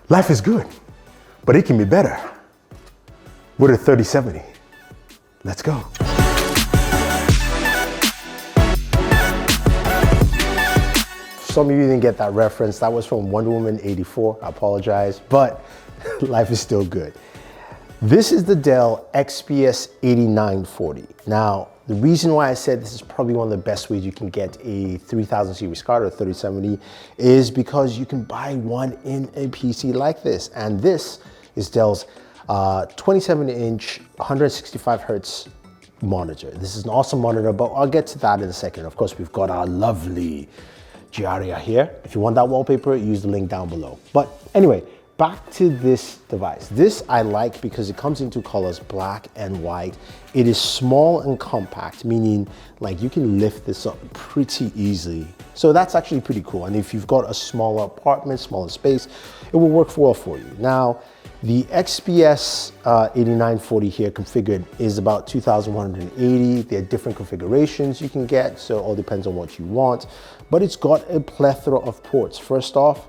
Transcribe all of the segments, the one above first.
Life is good, but it can be better with a 3070. Let's go. Some of you didn't get that reference. That was from Wonder Woman 84. I apologize, but life is still good. This is the Dell XPS 8940. Now, the reason why I said this is probably one of the best ways you can get a 3000 series card or 3070 is because you can buy one in a PC like this. And this is Dell's 27-inch, 165 hertz monitor. This is an awesome monitor, but I'll get to that in a second. Of course, we've got our lovely Giardia here. If you want that wallpaper, use the link down below. But anyway, back to this device. This I like because it comes in two colors, black and white. It is small and compact, meaning like you can lift this up pretty easily. So that's actually pretty cool. And if you've got a smaller apartment, smaller space, it will work well for you. Now, the XPS 8940 here configured is about 2,180. There are different configurations you can get, so it all depends on what you want. But it's got a plethora of ports. First off,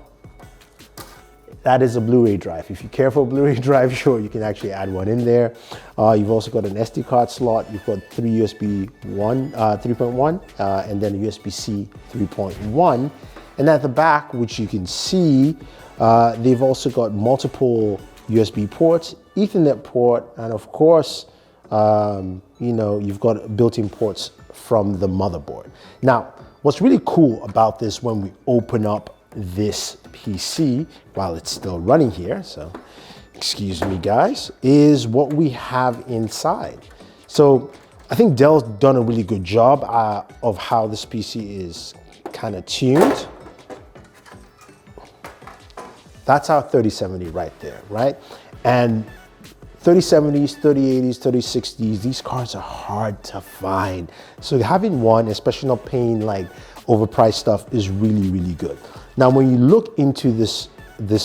that is a Blu-ray drive. If you care for a Blu-ray drive, sure, you can actually add one in there. You've also got an SD card slot. You've got three USB 3.1, and then a USB-C 3.1. And at the back, which you can see, they've also got multiple USB ports, Ethernet port, and of course, you know, you've got built-in ports from the motherboard. Now, what's really cool about this when we open up this PC while it's still running here, so excuse me guys, is what we have inside. So I think Dell's done a really good job of how this PC is kind of tuned. That's our 3070 right there, right? And 3070s, 3080s, 3060s, these cards are hard to find. So having one, especially not paying like overpriced stuff, is really, really good. Now, when you look into this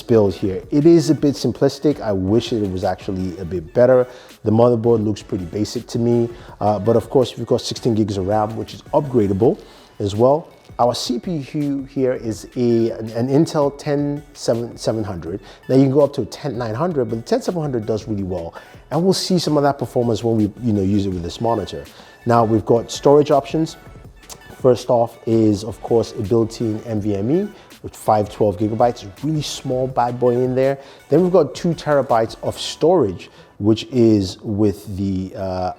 build here, it is a bit simplistic. I wish it was actually a bit better. The motherboard looks pretty basic to me, but of course, we've got 16 gigs of RAM, which is upgradable as well. Our CPU here is an Intel 10700. Now you can go up to a 10900, but the 10700 does really well, and we'll see some of that performance when we use it with this monitor. Now we've got storage options. First off is, of course, a built-in NVMe with 512 gigabytes, really small bad boy in there. Then we've got 2 terabytes of storage, which is with the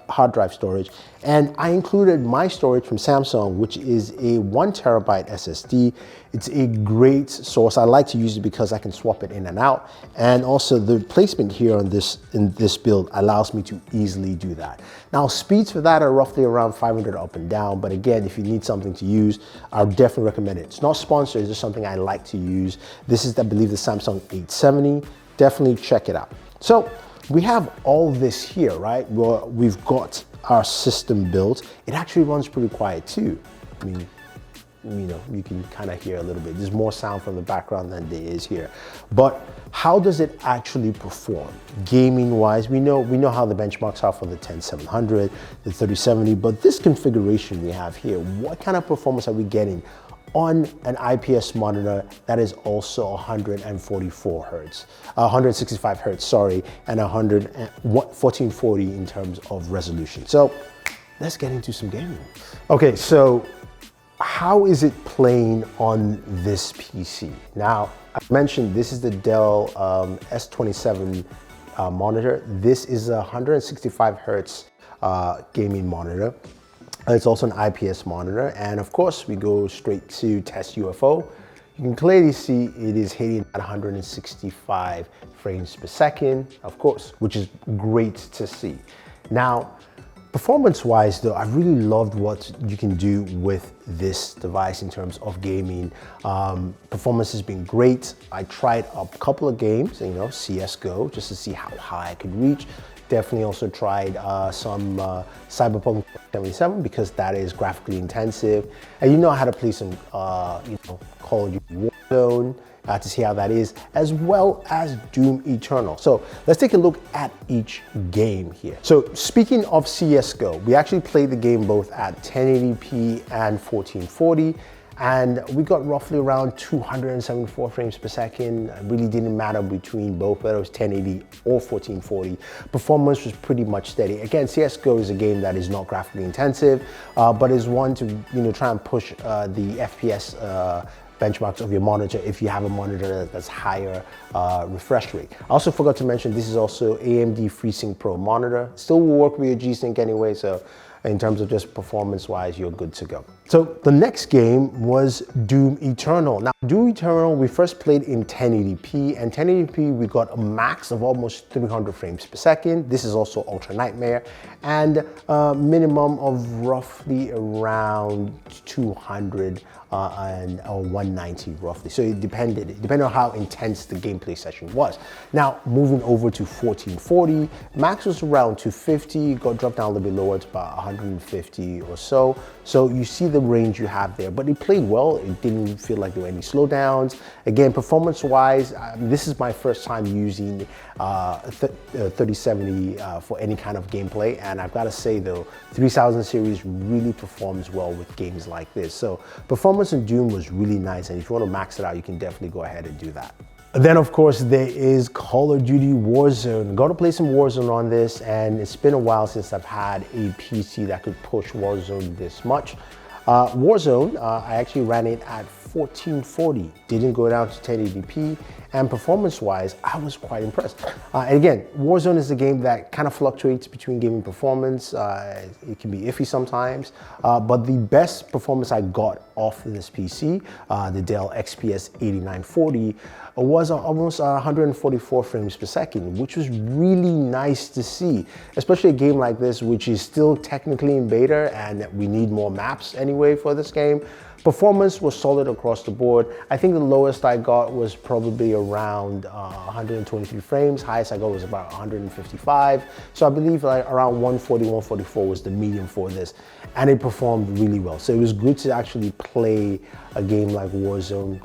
hard drive storage. And I included my storage from Samsung, which is a 1 terabyte SSD. It's a great source. I like to use it because I can swap it in and out. And also the placement here on in this build allows me to easily do that. Now speeds for that are roughly around 500 up and down. But again, if you need something to use, I would definitely recommend it. It's not sponsored, it's just something I like to use. This is, I believe, the Samsung 870. Definitely check it out. So we have all this here, right? Well, we've got our system built. It actually runs pretty quiet too. I mean, you can kind of hear a little bit. There's more sound from the background than there is here. But how does it actually perform? Gaming wise, we know how the benchmarks are for the 10700, the 3070, but this configuration we have here, what kind of performance are we getting on an IPS monitor that is also 144 hertz, 165 hertz, sorry, and 1440 in terms of resolution. So let's get into some gaming. Okay, so how is it playing on this PC? Now, I mentioned this is the Dell S27 monitor. This is a 165 hertz gaming monitor. It's also an IPS monitor, and of course we go straight to test UFO. You can clearly see it is hitting at 165 frames per second, of course, which is great to see. Now, performance-wise though, I really loved what you can do with this device in terms of gaming. Performance has been great. I tried a couple of games, CSGO, just to see how high I could reach. Definitely also tried some Cyberpunk 77 because that is graphically intensive. And you know how to play some Call of Duty Warzone to see how that is, as well as Doom Eternal. So let's take a look at each game here. So speaking of CSGO, we actually played the game both at 1080p and 1440. and we got roughly around 274 frames per second. It really didn't matter between both, whether it was 1080 or 1440. Performance was pretty much steady. Again, CSGO is a game that is not graphically intensive, but is one to try and push the FPS benchmarks of your monitor if you have a monitor that's higher refresh rate. I also forgot to mention this is also AMD FreeSync Pro monitor. Still will work with your G-Sync anyway, so in terms of just performance-wise, you're good to go. So the next game was Doom Eternal. Now, Doom Eternal, we first played in 1080p, and 1080p, we got a max of almost 300 frames per second. This is also Ultra Nightmare, and a minimum of roughly around 200 and 190 roughly. So it depended on how intense the gameplay session was. Now, moving over to 1440, max was around 250, got dropped down a little bit lower to about 150 or so. So you see the range you have there, but it played well. It didn't feel like there were any slowdowns. Again, performance-wise, this is my first time using 3070 for any kind of gameplay, and I've got to say though, 3000 series really performs well with games like this. So performance in Doom was really nice, and if you want to max it out, you can definitely go ahead and do that. Then of course there is Call of Duty Warzone. Got to play some Warzone on this, and it's been a while since I've had a PC that could push Warzone this much. Warzone, I actually ran it at 1440, didn't go down to 1080p, and performance-wise, I was quite impressed. And again, Warzone is a game that kind of fluctuates between gaming performance. It can be iffy sometimes, but the best performance I got off this PC, the Dell XPS 8940, was almost 144 frames per second, which was really nice to see, especially a game like this, which is still technically in beta, and we need more maps anyway for this game. Performance was solid across the board. I think the lowest I got was probably around 123 frames. Highest I got was about 155. So I believe like around 140, 144 was the medium for this. And it performed really well. So it was good to actually play a game like Warzone.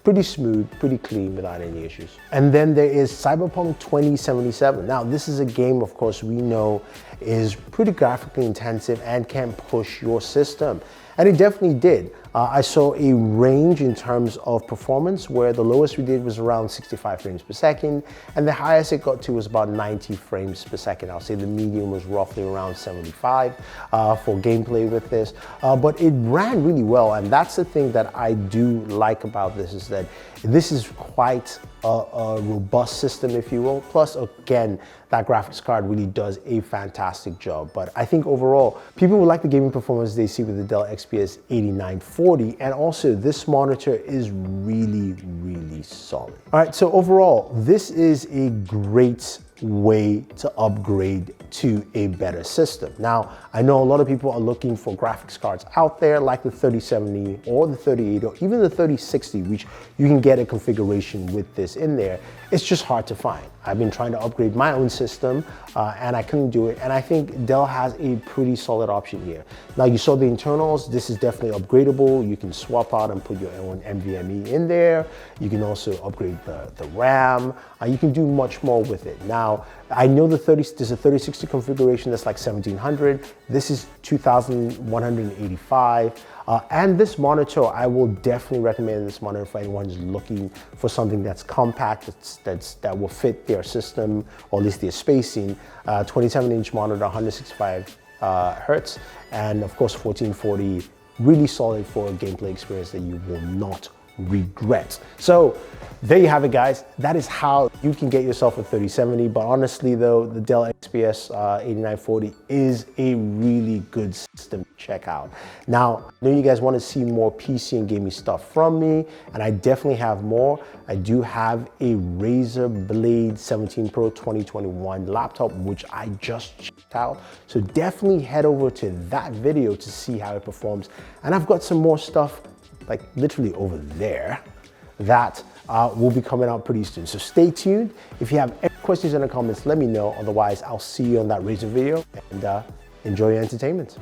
Pretty smooth, pretty clean, without any issues. And then there is Cyberpunk 2077. Now, this is a game, of course, we know is pretty graphically intensive and can push your system. And it definitely did. I saw a range in terms of performance where the lowest we did was around 65 frames per second, and the highest it got to was about 90 frames per second. I'll say the medium was roughly around 75 for gameplay with this, but it ran really well, and that's the thing that I do like about this, is that this is quite a robust system, if you will. Plus, again, that graphics card really does a fantastic job. But I think overall, people will like the gaming performance they see with the Dell XPS 8940, and also this monitor is really, really solid. All right, so overall, this is a great way to upgrade to a better system. Now, I know a lot of people are looking for graphics cards out there like the 3070 or the 3080 or even the 3060, which you can get a configuration with this in there. It's just hard to find. I've been trying to upgrade my own system and I couldn't do it. And I think Dell has a pretty solid option here. Now, you saw the internals. This is definitely upgradable. You can swap out and put your own NVMe in there. You can also upgrade the RAM. You can do much more with it. Now, I know there's a 3060 configuration that's like 1700. This is 2185. And this monitor, I will definitely recommend this monitor for anyone who's looking for something that's compact, that will fit their system, or at least their spacing. 27-inch monitor, 165 hertz, and of course 1440, really solid for a gameplay experience that you will not regret. So there you have it, guys. That is how you can get yourself a 3070. But honestly though, the Dell XPS 8940 is a really good system to check out. Now, I know you guys want to see more PC and gaming stuff from me, and I definitely have more. I do have a Razer Blade 17 Pro 2021 laptop, which I just checked out. So definitely head over to that video to see how it performs. And I've got some more stuff like literally over there that will be coming out pretty soon. So stay tuned. If you have any questions in the comments, let me know. Otherwise, I'll see you on that Razer video, and enjoy your entertainment.